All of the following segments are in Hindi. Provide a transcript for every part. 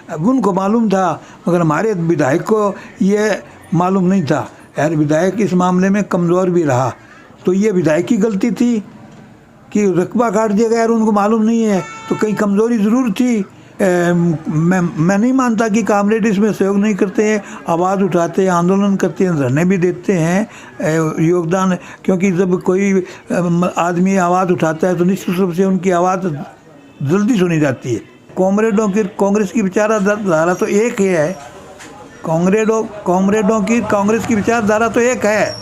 अब उनको मालूम था, मगर हमारे विधायक को ये मालूम नहीं था। यार विधायक इस मामले में कमज़ोर भी रहा, तो ये विधायक की गलती थी कि रकबा काट दिया गया और उनको मालूम नहीं है, तो कहीं कमज़ोरी ज़रूर थी। मैं नहीं मानता कि कामरेड इसमें सहयोग नहीं करते हैं, आवाज़ उठाते हैं, आंदोलन करते हैं, धरने भी देते हैं, योगदान, क्योंकि जब कोई आदमी आवाज़ उठाता है तो निश्चित रूप से उनकी आवाज़ जल्दी सुनी जाती है। कॉमरेडों की कांग्रेस की विचारधारा तो एक ही है, कॉमरेडों की कांग्रेस की विचारधारा तो एक है।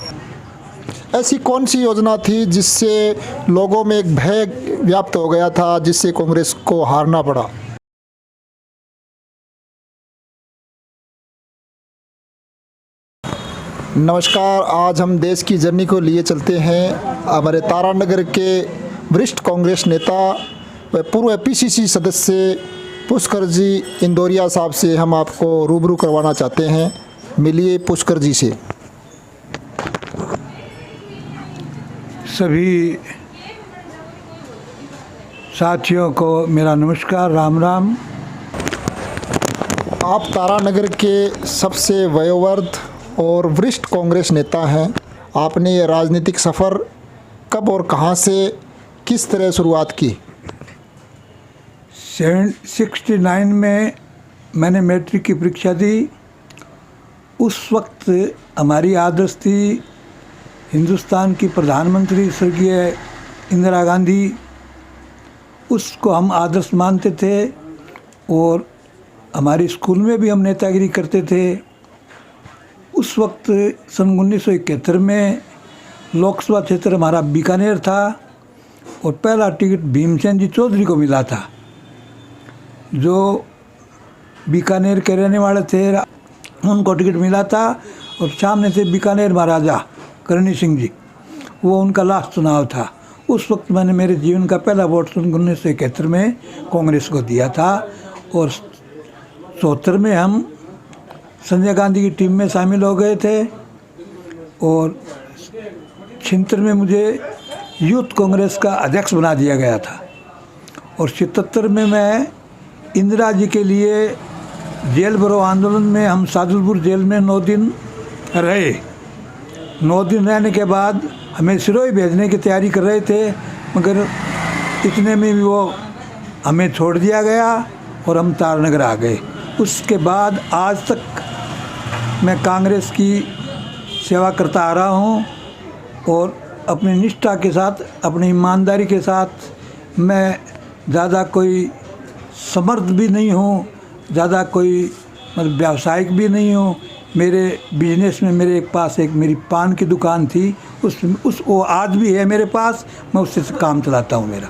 ऐसी कौन सी योजना थी जिससे लोगों में एक भय व्याप्त हो गया था, जिससे कांग्रेस को हारना पड़ा? नमस्कार, आज हम देश की जर्नी को लिए चलते हैं हमारे तारानगर के वरिष्ठ कांग्रेस नेता व पूर्व पीसीसी सदस्य पुष्कर जी इंदौरिया साहब से हम आपको रूबरू करवाना चाहते हैं। मिलिए पुष्कर जी से। सभी साथियों को मेरा नमस्कार, राम राम। आप तारानगर के सबसे वयोवृद्ध और वरिष्ठ कांग्रेस नेता हैं। आपने ये राजनीतिक सफ़र कब और कहां से किस तरह शुरुआत की? 69 में मैंने मैट्रिक की परीक्षा दी। उस वक्त हमारी आदर्श थी हिंदुस्तान की प्रधानमंत्री स्वर्गीय इंदिरा गांधी, उसको हम आदर्श मानते थे और हमारे स्कूल में भी हम नेतागिरी करते थे। उस वक्त सन 1971 में लोकसभा क्षेत्र हमारा बीकानेर था और पहला टिकट भीमसेन जी चौधरी को मिला था, जो बीकानेर के रहने वाले थे, उनको टिकट मिला था। और सामने से बीकानेर महाराजा करणी सिंह जी, वो उनका लास्ट चुनाव था। उस वक्त मैंने मेरे जीवन का पहला वोट सन 1971 में कांग्रेस को दिया था और 74 में हम संजय गांधी की टीम में शामिल हो गए थे और 76 में मुझे यूथ कांग्रेस का अध्यक्ष बना दिया गया था और 77 में मैं इंदिरा जी के लिए जेल भरो आंदोलन में हम सादुलपुर जेल में 9 दिन रहे। 9 दिन रहने के बाद हमें सिरोही भेजने की तैयारी कर रहे थे, मगर इतने में भी वो हमें छोड़ दिया गया और हम तारानगर आ गए। उसके बाद आज तक मैं कांग्रेस की सेवा करता आ रहा हूँ और अपनी निष्ठा के साथ, अपनी ईमानदारी के साथ मैं ज़्यादा कोई समर्थ भी नहीं हूँ, ज़्यादा कोई मतलब व्यावसायिक भी नहीं हूँ। मेरे बिजनेस में मेरे पास एक मेरी पान की दुकान थी, वो आज भी है मेरे पास, मैं उससे काम चलाता हूँ मेरा।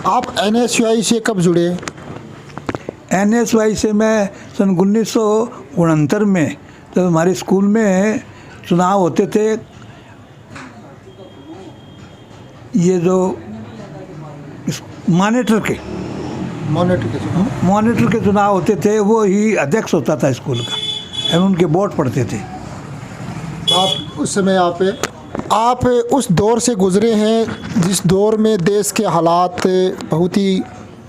आप NSY से कब जुड़े? NSY से मैं सन 1969 में, जब हमारे स्कूल में चुनाव होते थे, ये जो मॉनिटर के चुनाव होते थे, वो ही अध्यक्ष होता था स्कूल का और उनके वोट पड़ते थे। आप उस समय आप उस दौर से गुजरे हैं जिस दौर में देश के हालात बहुत ही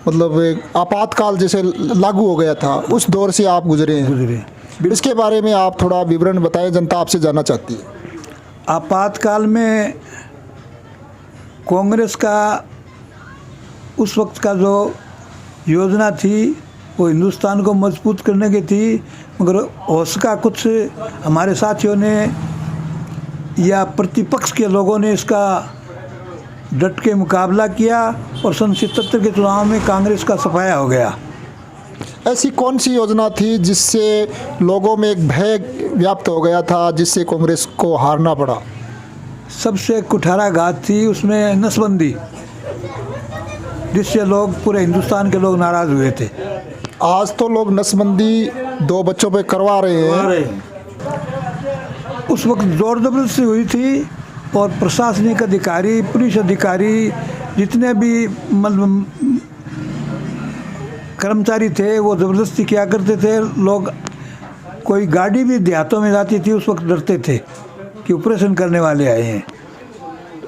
मतलब आपातकाल जैसे लागू हो गया था, उस दौर से आप गुजरे हैं। इसके बारे में आप थोड़ा विवरण बताएं, जनता आपसे जानना चाहती है। आपातकाल में कांग्रेस का उस वक्त का जो योजना थी वो हिंदुस्तान को मजबूत करने की थी, मगर उसका कुछ हमारे साथियों ने या प्रतिपक्ष के लोगों ने इसका डट के मुकाबला किया और सन 77 के चुनाव में कांग्रेस का सफाया हो गया। ऐसी कौन सी योजना थी जिससे लोगों में एक भय व्याप्त हो गया था, जिससे कांग्रेस को हारना पड़ा? सबसे कुठाराघात थी उसमें नसबंदी, जिससे लोग, पूरे हिंदुस्तान के लोग नाराज़ हुए थे। आज तो लोग नसबंदी 2 बच्चों पे करवा रहे हैं। उस वक्त जोर जबरदस्ती हुई थी और प्रशासनिक अधिकारी, पुलिस अधिकारी, जितने भी मतलब कर्मचारी थे वो ज़बरदस्ती किया करते थे। लोग, कोई गाड़ी भी देहातों में जाती थी उस वक्त डरते थे कि ऑपरेशन करने वाले आए हैं।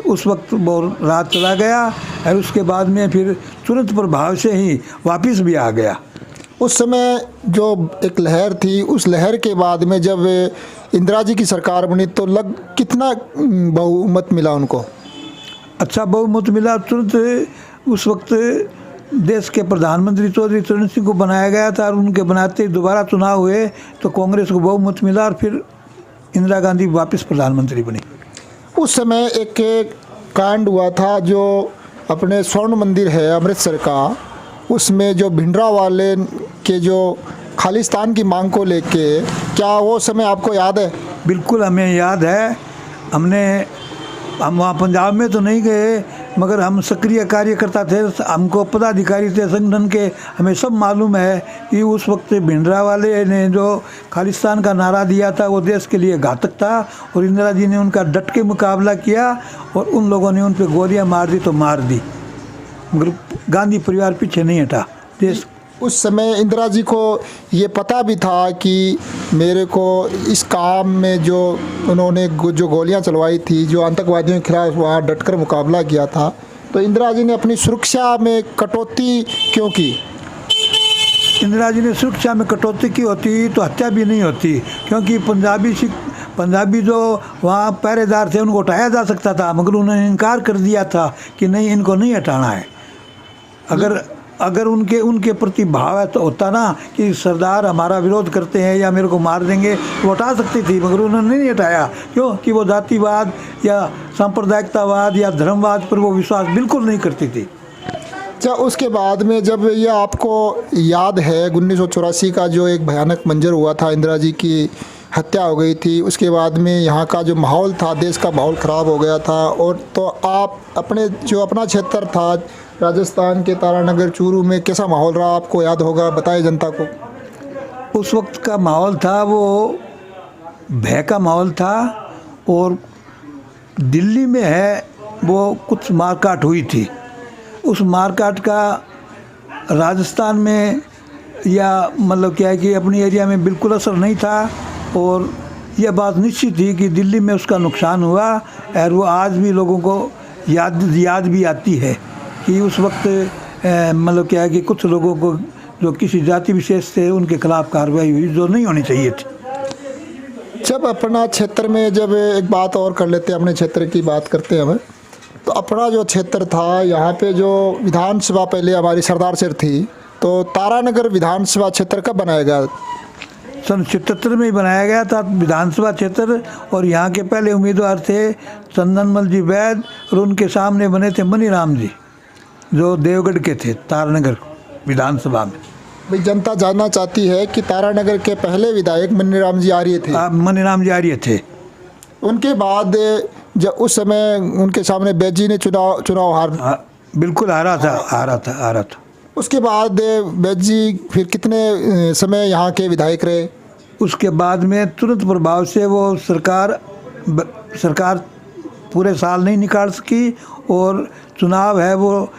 उस वक्त बहुत रात चला गया और उसके बाद में फिर तुरंत प्रभाव से ही वापस भी आ गया। उस समय जो एक लहर थी, उस लहर के बाद में जब इंदिरा जी की सरकार बनी तो कितना बहुमत मिला उनको? अच्छा बहुमत मिला। तुरंत उस वक्त देश के प्रधानमंत्री चौधरी चरण सिंह को बनाया गया था और उनके बनाते ही दोबारा चुनाव हुए तो कांग्रेस को बहुमत मिला और फिर इंदिरा गांधी वापस प्रधानमंत्री बनी। उस समय एक कांड हुआ था जो अपने स्वर्ण मंदिर है अमृतसर का, उसमें जो भिंडरावाले के जो खालिस्तान की मांग को लेके, क्या वो समय आपको याद है? बिल्कुल हमें याद है। हम वहाँ पंजाब में तो नहीं गए मगर हम सक्रिय कार्यकर्ता थे, हमको पदाधिकारी थे संगठन के, हमें सब मालूम है कि उस वक्त भिंडरावाले ने जो खालिस्तान का नारा दिया था वो देश के लिए घातक था और इंदिरा जी ने उनका डट के मुकाबला किया और उन लोगों ने उन पर गोलियां मार दी तो मार दी, मगर गांधी परिवार पीछे नहीं हटा। देश उस समय इंदिरा जी को ये पता भी था कि मेरे को इस काम में जो उन्होंने जो गोलियां चलवाई थी, जो आतंकवादियों के खिलाफ वहाँ डटकर मुकाबला किया था, तो इंदिरा जी ने अपनी सुरक्षा में कटौती क्यों की? इंदिरा जी ने सुरक्षा में कटौती की होती तो हत्या भी नहीं होती, क्योंकि पंजाबी जो वहाँ पहरेदार थे उनको हटाया जा सकता था मगर उन्होंने इनकार कर दिया था कि नहीं, इनको नहीं हटाना है। अगर उनके प्रति भाव है तो होता ना कि सरदार हमारा विरोध करते हैं या मेरे को मार देंगे तो हटा सकती थी, मगर उन्होंने नहीं हटाया। क्यों? कि वो जातिवाद या सांप्रदायिकतावाद या धर्मवाद पर वो विश्वास बिल्कुल नहीं करती थी। अच्छा, उसके बाद में जब ये आपको याद है 1984 का जो एक भयानक मंजर हुआ था, इंदिरा जी की हत्या हो गई थी, उसके बाद में यहाँ का जो माहौल था, देश का माहौल ख़राब हो गया था, और तो आप अपना क्षेत्र था राजस्थान के तारानगर चूरू में, कैसा माहौल रहा आपको याद होगा, बताएं जनता को। उस वक्त का माहौल था वो भय का माहौल था और दिल्ली में है वो कुछ मारकाट हुई थी। उस मारकाट का राजस्थान में या मतलब क्या है कि अपनी एरिया में बिल्कुल असर नहीं था और यह बात निश्चित थी कि दिल्ली में उसका नुकसान हुआ और वो आज भी लोगों को याद भी आती है कि उस वक्त मतलब क्या है कि कुछ लोगों को जो किसी जाति विशेष थे उनके खिलाफ कार्रवाई हुई जो नहीं होनी चाहिए थी। जब अपना क्षेत्र में, जब एक बात और कर लेते हैं, अपने क्षेत्र की बात करते हैं हमें, तो अपना जो क्षेत्र था यहाँ पे जो विधानसभा पहले हमारी सरदार सिर थी, तो तारानगर विधानसभा क्षेत्र कब बनाया गया? सन 77 में ही बनाया गया था विधानसभा क्षेत्र और यहाँ के पहले उम्मीदवार थे चंदनमल जी वैद और उनके सामने बने थे मनीराम जी जो देवगढ़ के थे तारानगर विधानसभा में। भाई जनता जानना चाहती है कि तारानगर के पहले विधायक मनीराम जी आर्य थे। मनीराम जी आर्य थे। उनके बाद जब उस समय उनके सामने बैद जी ने चुनाव बिल्कुल हारा था। उसके बाद बैद जी फिर कितने समय यहाँ के विधायक रहे? उसके बाद में तुरंत प्रभाव से वो सरकार पूरे साल नहीं निकाल सकी और चुनाव है वो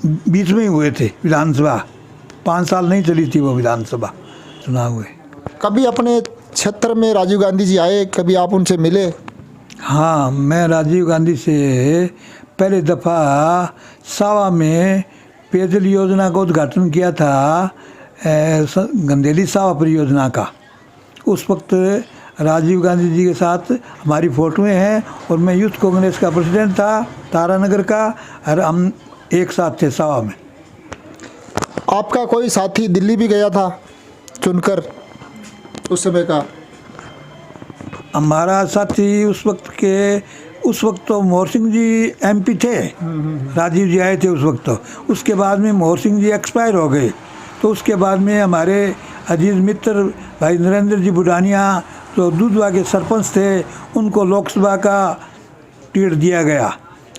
बीच में ही हुए थे। विधानसभा 5 साल नहीं चली थी वो विधानसभा चुनाव हुए। कभी अपने क्षेत्र में राजीव गांधी जी आए, कभी आप उनसे मिले? हाँ, मैं राजीव गांधी से पहले दफ़ा सावा में पेयजल योजना का उद्घाटन किया था, गंदेली सावा परियोजना का। उस वक्त राजीव गांधी जी के साथ हमारी फ़ोटोएं हैं और मैं यूथ कांग्रेस का प्रेसिडेंट था तारानगर का और हम एक साथ थे सावा में। आपका कोई साथी दिल्ली भी गया था चुनकर उस समय का? हमारा साथी उस वक्त तो मोहर सिंह जी एमपी थे, राजीव जी आए थे उस वक्त। तो उसके बाद में मोहर सिंह जी एक्सपायर हो गए तो उसके बाद में हमारे अजीज़ मित्र भाई नरेंद्र जी बुडानिया जो दूधवा के सरपंच थे उनको लोकसभा का टिकट दिया गया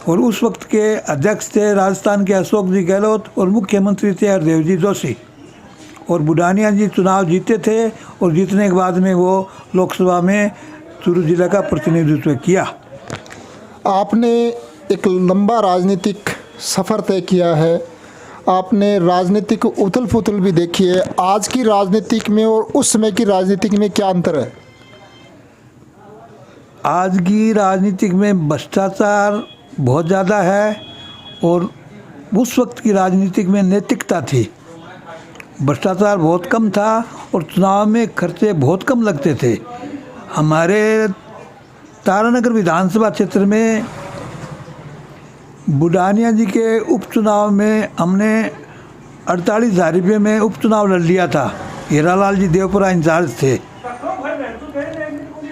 और उस वक्त के अध्यक्ष थे राजस्थान के अशोक जी गहलोत और मुख्यमंत्री थे हरदेव जी जोशी और बुडानिया जी चुनाव जीते थे और जीतने के बाद में वो लोकसभा में चूरू जिला का प्रतिनिधित्व किया। आपने एक लंबा राजनीतिक सफ़र तय किया है, आपने राजनीतिक उथल पुथल भी देखी है। आज की राजनीतिक में और उस समय की राजनीतिक में क्या अंतर है? आज की राजनीतिक में भ्रष्टाचार बहुत ज़्यादा है और उस वक्त की राजनीतिक में नैतिकता थी भ्रष्टाचार बहुत कम था और चुनाव में खर्चे बहुत कम लगते थे। हमारे तारानगर विधानसभा क्षेत्र में बुढ़ानिया जी के उपचुनाव में हमने 48,000 रुपये में उपचुनाव लड़ लिया था। हीरालाल जी देवपुरा इंचार्ज थे।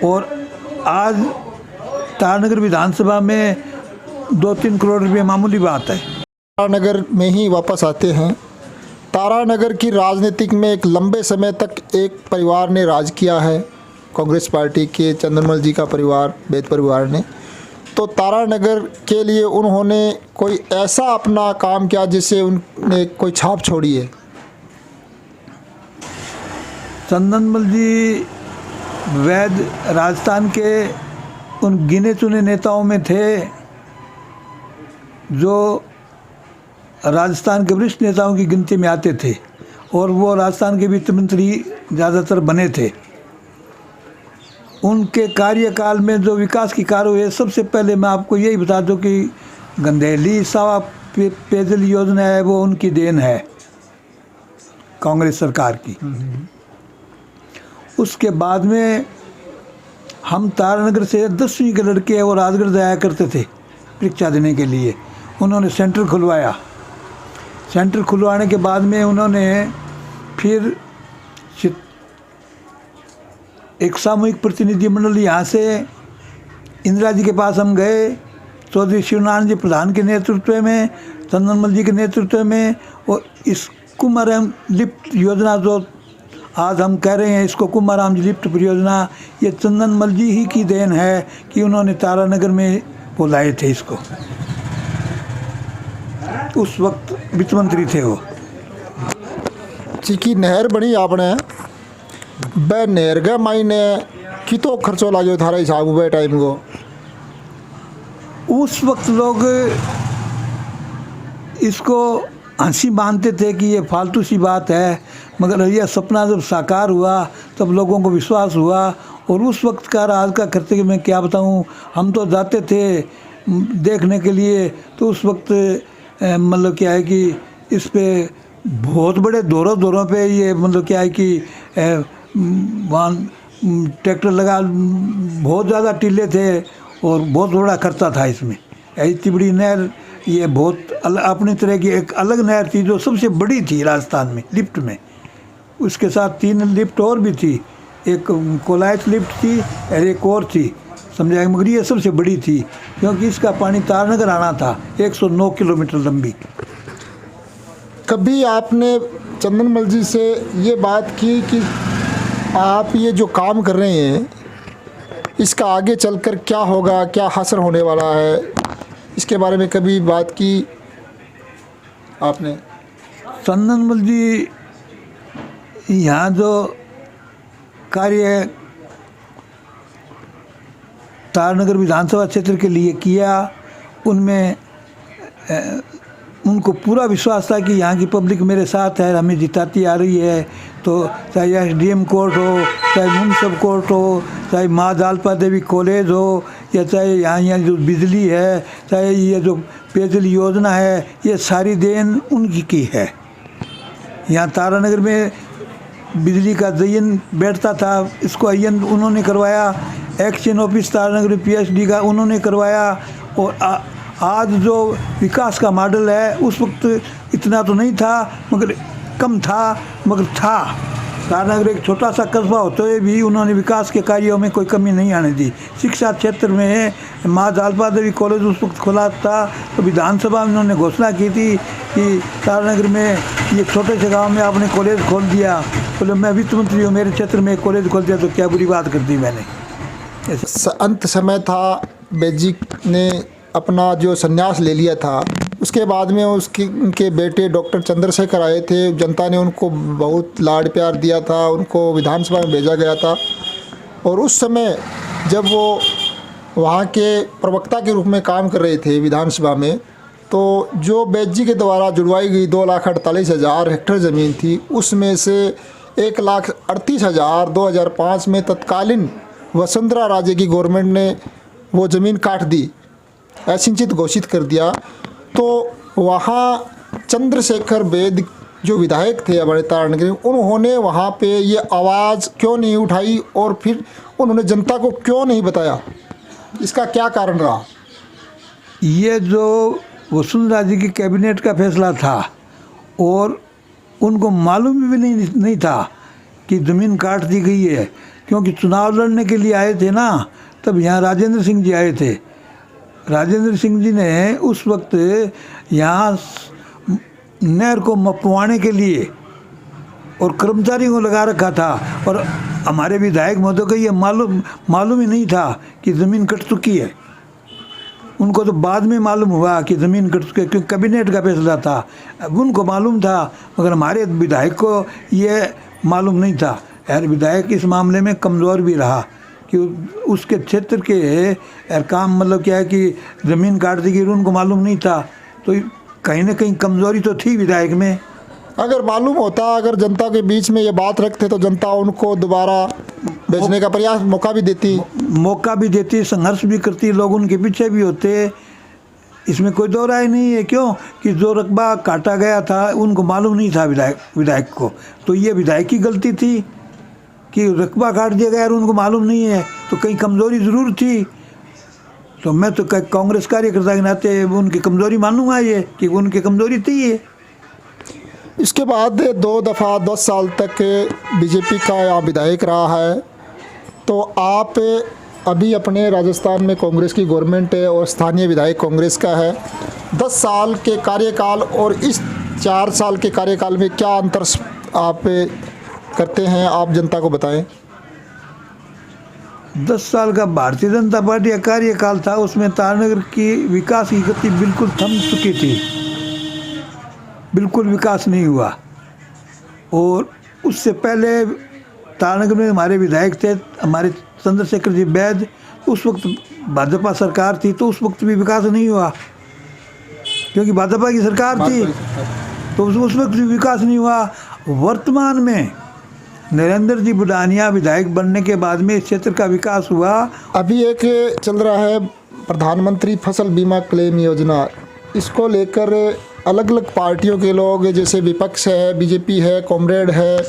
और आज तारानगर विधानसभा में 2-3 करोड़ रुपये मामूली बात है। तारानगर में ही वापस आते हैं। तारानगर की राजनीतिक में एक लंबे समय तक एक परिवार ने राज किया है, कांग्रेस पार्टी के चंद्रमल जी का परिवार, बेद परिवार ने। तो तारानगर के लिए उन्होंने कोई ऐसा अपना काम किया जिससे उनने कोई छाप छोड़ी है? चंदनमल जी वैद राजस्थान के उन गिने चुने नेताओं में थे जो राजस्थान के वरिष्ठ नेताओं की गिनती में आते थे और वो राजस्थान के वित्त मंत्री ज़्यादातर बने थे। उनके कार्यकाल में जो विकास की कार्य हुए, सबसे पहले मैं आपको यही बता दूं कि गंदेली सावा पेयजल योजना है, वो उनकी देन है, कांग्रेस सरकार की। उसके बाद में हम तारानगर से 10वीं के लड़के और राजगढ़ जाया करते थे परीक्षा देने के लिए। उन्होंने सेंटर खुलवाया। सेंटर खुलवाने के बाद में उन्होंने फिर एक सामूहिक प्रतिनिधिमंडल यहाँ से इंदिरा जी के पास हम गए, चौधरी शिवनारायण जी प्रधान के नेतृत्व में, चंदनमल जी के नेतृत्व में। और इस कुमाराम लिफ्ट योजना जो आज हम कह रहे हैं, इसको कुमाराम जी लिफ्ट परियोजना, ये चंदनमल जी ही की देन है कि उन्होंने तारानगर में बुलाए थे इसको। उस वक्त वित्त मंत्री थे वो। चीकी नहर बनी आपने, बे नहर के मायने कितो खर्चो लाग्यो थारा हिसाब हुए टाइम को? उस वक्त लोग इसको हंसी मानते थे कि ये फालतू सी बात है, मगर यह सपना जब साकार हुआ तब लोगों को विश्वास हुआ। और उस वक्त का आज का खर्चे मैं क्या बताऊं, हम तो जाते थे देखने के लिए, तो उस वक्त मतलब क्या है कि इस पे बहुत बड़े दौरों पे ये मतलब क्या है कि वहाँ ट्रैक्टर लगा, बहुत ज़्यादा टीले थे और बहुत बड़ा खर्चा था इसमें। इतनी बड़ी नहर, ये बहुत अपनी तरह की एक अलग नहर थी जो सबसे बड़ी थी राजस्थान में लिफ्ट में। उसके साथ 3 लिफ्ट और भी थी, एक कोलायत लिफ्ट थी और एक और थी, समझाएंगे, मगर ये सबसे बड़ी थी क्योंकि इसका पानी तारानगर आना था, 109 किलोमीटर लंबी। कभी आपने चंदनमल जी से ये बात की कि आप ये जो काम कर रहे हैं इसका आगे चलकर क्या होगा, क्या हासिल होने वाला है, इसके बारे में कभी बात की आपने? चंदनमल जी यहाँ जो कार्य तारानगर विधानसभा क्षेत्र के लिए किया, उनमें उनको पूरा विश्वास था कि यहाँ की पब्लिक मेरे साथ है, हमें जिताती आ रही है। तो चाहे एसडीएम कोर्ट हो, चाहे म्यूनसिपल कोर्ट हो, चाहे माँ जालपा देवी कॉलेज हो, या चाहे यहाँ जो बिजली है, चाहे ये जो पेयजल योजना है, ये सारी देन उनकी की है। यहाँ तारानगर में बिजली का जयन बैठता था, इसको अयन उन्होंने करवाया। एक्शन ऑफिस तारानगर पीएचडी का उन्होंने करवाया। और आज जो विकास का मॉडल है, उस वक्त इतना तो नहीं था, मगर कम था, मगर था। तारानगर एक छोटा सा कस्बा होते हुए भी उन्होंने विकास के कार्यों में कोई कमी नहीं आने दी। शिक्षा क्षेत्र में माँ जालपा देवी कॉलेज उस वक्त खुला था, तो विधानसभा में उन्होंने घोषणा की थी कि तारानगर में ये छोटे से गांव में आपने कॉलेज खोल दिया। बोले मैं वित्त मंत्री हूँ, मेरे क्षेत्र में कॉलेज खोल दिया तो क्या बुरी बात कर दी मैंने। अंत समय था, बेजी ने अपना जो संन्यास ले लिया था, उसके बाद में उनके बेटे डॉक्टर चंद्रशेखर आए थे। जनता ने उनको बहुत लाड प्यार दिया था, उनको विधानसभा में भेजा गया था। और उस समय जब वो वहाँ के प्रवक्ता के रूप में काम कर रहे थे विधानसभा में, तो जो बेजी के द्वारा जुड़वाई गई 2,48,000 हेक्टेयर ज़मीन थी, उसमें से 1,38,000 2005 में तत्कालीन वसुंधरा राजे की गवर्नमेंट ने वो ज़मीन काट दी, असिंचित घोषित कर दिया। तो वहाँ चंद्रशेखर बेद जो विधायक थे हमारे तारानगर में, उन्होंने वहाँ पे ये आवाज़ क्यों नहीं उठाई और फिर उन्होंने जनता को क्यों नहीं बताया? इसका क्या कारण रहा? ये जो वसुंधरा जी की कैबिनेट का फैसला था और उनको मालूम भी नहीं था कि ज़मीन काट दी गई है, क्योंकि चुनाव लड़ने के लिए आए थे ना, तब यहाँ राजेंद्र सिंह जी आए थे। राजेंद्र सिंह जी ने उस वक्त यहाँ नहर को मपवाने के लिए और कर्मचारियों को लगा रखा था, और हमारे विधायक महोदय को ये मालूम ही नहीं था कि ज़मीन कट चुकी है। उनको तो बाद में मालूम हुआ कि ज़मीन कट चुकी है, क्योंकि कैबिनेट का फैसला था। अब उनको मालूम था, मगर हमारे विधायक को ये मालूम नहीं था। यार विधायक इस मामले में कमज़ोर भी रहा कि उसके क्षेत्र के यार काम मतलब क्या है कि ज़मीन काट दी गई, उनको मालूम नहीं था, तो कहीं ना कहीं कमज़ोरी तो थी विधायक में। अगर मालूम होता, अगर जनता के बीच में ये बात रखते तो जनता उनको दोबारा बेचने का प्रयास मौका भी देती, संघर्ष भी करती, लोग उनके पीछे भी होते। इसमें कोई दो राय नहीं है। क्यों कि जो रकबा काटा गया था उनको मालूम नहीं था विधायक को, तो ये विधायक की गलती थी कि रकबा काट दिया गया और उनको मालूम नहीं है, तो कहीं कमज़ोरी ज़रूर थी। तो मैं तो कांग्रेस कार्यकर्ता के नाते उनकी कमज़ोरी मानूंगा ये कि उनकी कमज़ोरी थी ये। इसके बाद 2 दफ़ा 10 साल तक बीजेपी का यहाँ विधायक रहा है, तो आप अभी अपने राजस्थान में कांग्रेस की गवर्नमेंट है और स्थानीय विधायक कांग्रेस का है। 10 साल के कार्यकाल और इस 4 साल के कार्यकाल में क्या अंतर आप करते हैं, आप जनता को बताएं। 10 साल का भारतीय जनता पार्टी का कार्यकाल था, उसमें तारानगर की विकास की गति बिल्कुल थम चुकी थी, बिल्कुल विकास नहीं हुआ। और उससे पहले तारानगर में हमारे विधायक थे, हमारे चंद्रशेखर जी वैद्य, उस वक्त भाजपा सरकार थी, तो उस वक्त भी विकास नहीं हुआ, क्योंकि भाजपा की सरकार थी, तो उस वक्त भी विकास नहीं हुआ। वर्तमान में नरेंद्र जी बुढ़ानिया विधायक बनने के बाद में इस क्षेत्र का विकास हुआ। अभी एक चल रहा है प्रधानमंत्री फसल बीमा क्लेम योजना, इसको लेकर अलग अलग पार्टियों के लोग, जैसे विपक्ष है, बीजेपी है, कॉमरेड है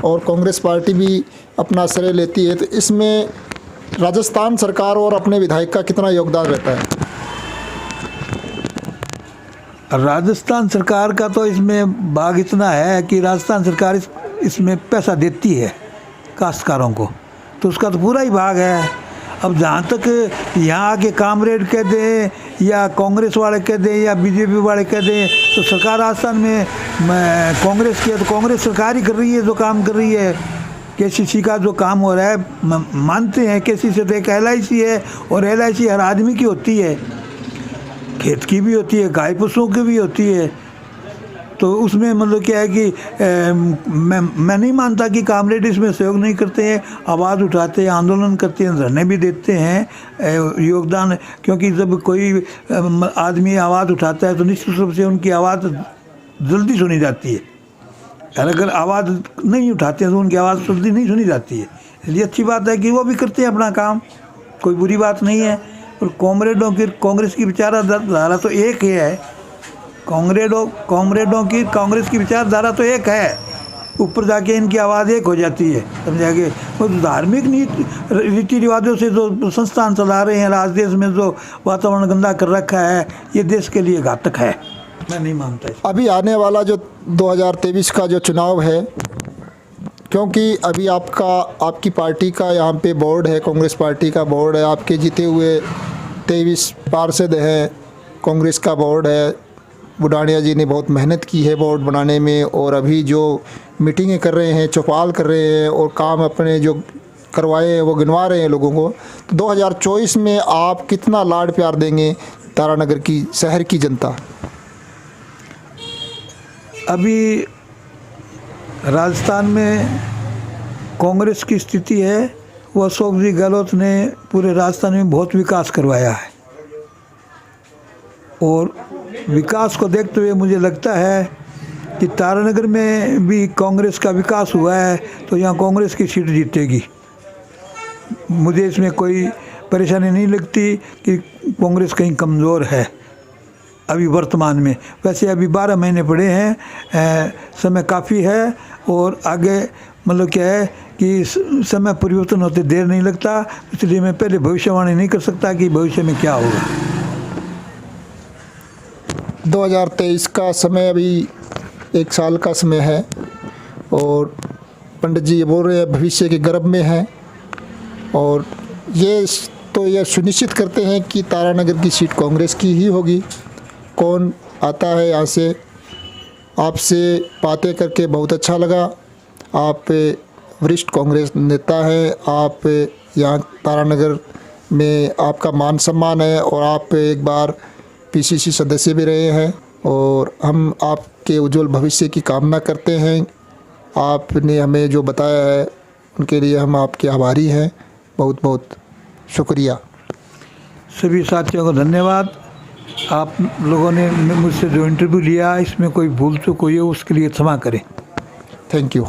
और कांग्रेस पार्टी भी अपना श्रेय लेती है, तो इसमें राजस्थान सरकार और अपने विधायक का कितना योगदान रहता है? राजस्थान सरकार का तो इसमें भाग इतना है कि राजस्थान सरकार इसमें पैसा देती है काश्तकारों को, तो उसका तो पूरा ही भाग है। अब जहाँ तक यहाँ के कामरेड कह दें या कांग्रेस वाले कह दें या बीजेपी वाले कह दें, तो सरकार राजस्थान में कांग्रेस की है, तो कांग्रेस सरकार ही कर रही है जो काम कर रही है। केसीसी का जो काम हो रहा है, मानते हैं केसीसी तो एक LIC है, और LIC हर आदमी की होती है, खेत की भी होती है, गाय पशुओं की भी होती है। तो उसमें मतलब क्या है कि मैं नहीं मानता कि कामरेड इसमें सहयोग नहीं करते हैं, आवाज़ उठाते हैं, आंदोलन करते हैं, धरने भी देते हैं, योगदान। क्योंकि जब कोई आदमी आवाज़ उठाता है तो निश्चित रूप से उनकी आवाज़ जल्दी सुनी जाती है, और अगर आवाज़ नहीं उठाते हैं तो उनकी आवाज़ जल्दी नहीं सुनी जाती है। इसलिए अच्छी बात है कि वो भी करते हैं अपना काम, कोई बुरी बात नहीं है। और कांग्रेस की विचारधारा तो एक ही है, कांग्रेस की विचारधारा तो एक है, ऊपर जाके इनकी आवाज़ एक हो जाती है, समझा के। वो धार्मिक रीति रिवाजों से जो संस्थान चला रहे हैं, राज देश में जो वातावरण गंदा कर रखा है, ये देश के लिए घातक है, मैं नहीं मानता। अभी आने वाला जो 2023 का जो चुनाव है, क्योंकि अभी आपकी पार्टी का यहाँ पे बोर्ड है, कांग्रेस पार्टी का बोर्ड है, आपके जीते हुए 23 पार्षद हैं, कांग्रेस का बोर्ड है, बुढ़ानिया जी ने बहुत मेहनत की है बोर्ड बनाने में, और अभी जो मीटिंगें कर रहे हैं, चौपाल कर रहे हैं और काम अपने जो करवाए हैं वो गिनवा रहे हैं लोगों को, तो 2024 में आप कितना लाड प्यार देंगे तारानगर की शहर की जनता? अभी राजस्थान में कांग्रेस की स्थिति है, वो अशोक जी गहलोत ने पूरे राजस्थान में बहुत विकास करवाया है, और विकास को देखते हुए मुझे लगता है कि तारानगर में भी कांग्रेस का विकास हुआ है, तो यहाँ कांग्रेस की सीट जीतेगी। मुझे इसमें कोई परेशानी नहीं लगती कि कांग्रेस कहीं कमज़ोर है। अभी वर्तमान में। वैसे अभी 12 महीने पड़े हैं, समय काफ़ी है और आगे मतलब क्या है कि समय परिवर्तन होते देर नहीं लगता, इसलिए मैं पहले भविष्यवाणी नहीं कर सकता कि भविष्य में क्या होगा। 2023 का समय अभी 1 साल का समय है और पंडित जी ये बोल रहे हैं भविष्य के गर्भ में है, और ये सुनिश्चित करते हैं कि तारानगर की सीट कांग्रेस की ही होगी। कौन आता है यहाँ से, आपसे बातें करके बहुत अच्छा लगा। आप वरिष्ठ कांग्रेस नेता हैं, आप यहाँ तारानगर में आपका मान सम्मान है और आप एक बार पीसीसी सदस्य भी रहे हैं, और हम आपके उज्जवल भविष्य की कामना करते हैं। आपने हमें जो बताया है उनके लिए हम आपके आभारी हैं। बहुत बहुत शुक्रिया। सभी साथियों को धन्यवाद। आप लोगों ने मुझसे जो इंटरव्यू लिया इसमें कोई भूल चूक हुई हो उसके लिए क्षमा करें। Thank you.